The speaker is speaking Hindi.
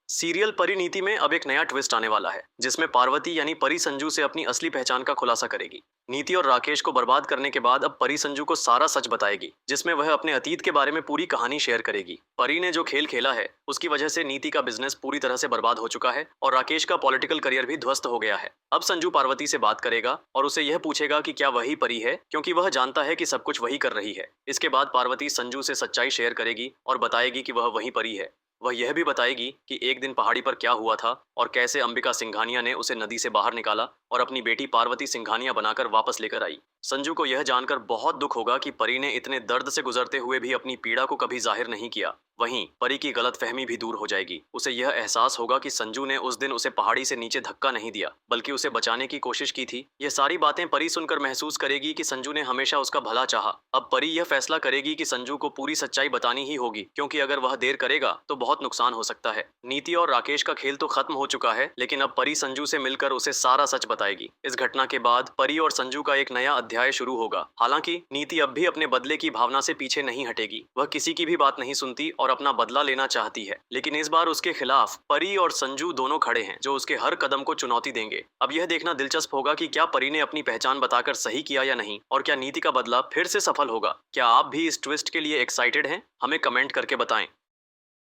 सीरियल परिणीति में अब एक नया ट्विस्ट आने वाला है जिसमें पार्वती यानी परी संजू से अपनी असली पहचान का खुलासा करेगी। नीति और राकेश को बर्बाद करने के बाद अब परी संजू को सारा सच बताएगी, जिसमें वह अपने अतीत के बारे में पूरी कहानी शेयर करेगी। परी ने जो खेल खेला है उसकी वजह से नीति का बिजनेस पूरी तरह से बर्बाद हो चुका है और राकेश का पॉलिटिकल करियर भी ध्वस्त हो गया है। अब संजू पार्वती से बात करेगा और उसे यह पूछेगा कि क्या वही परी है, क्योंकि वह जानता है कि सब कुछ वही कर रही है। इसके बाद पार्वती संजू से सच्चाई शेयर करेगी और बताएगी कि वह वही परी है। वह यह भी बताएगी कि एक दिन पहाड़ी पर क्या हुआ था और कैसे अंबिका सिंघानिया ने उसे नदी से बाहर निकाला और अपनी बेटी पार्वती सिंघानिया बनाकर वापस लेकर आई। संजू को यह जानकर बहुत दुख होगा कि परी ने इतने दर्द से गुजरते हुए भी अपनी पीड़ा को कभी जाहिर नहीं किया। वहीं परी की गलतफहमी भी दूर हो जाएगी। उसे यह एहसास होगा कि संजू ने उस दिन उसे पहाड़ी से नीचे धक्का नहीं दिया, बल्कि उसे बचाने की कोशिश की थी। ये सारी बातें परी सुनकर महसूस करेगी कि संजू ने हमेशा उसका भला चाहा। अब परी यह फैसला करेगी कि संजू को पूरी सच्चाई बतानी ही होगी, क्योंकि अगर वह देर करेगा तो बहुत नुकसान हो सकता है। नीति और राकेश का खेल तो खत्म हो चुका है, लेकिन अब परी संजू से मिलकर उसे सारा सच बताएगी। इस घटना के बाद परी और संजू का एक नया अध्याय शुरू होगा। हालांकि नीति अब भी अपने बदले की भावना से पीछे नहीं हटेगी। वह किसी की भी बात नहीं सुनती और अपना बदला लेना चाहती है, लेकिन इस बार उसके खिलाफ परी और संजू दोनों खड़े हैं, जो उसके हर कदम को चुनौती देंगे। अब यह देखना दिलचस्प होगा कि क्या परी ने अपनी पहचान बताकर सही किया या नहीं, और क्या नीति का बदला फिर से सफल होगा। क्या आप भी इस ट्विस्ट के लिए एक्साइटेड हैं? हमें कमेंट करके बताएं।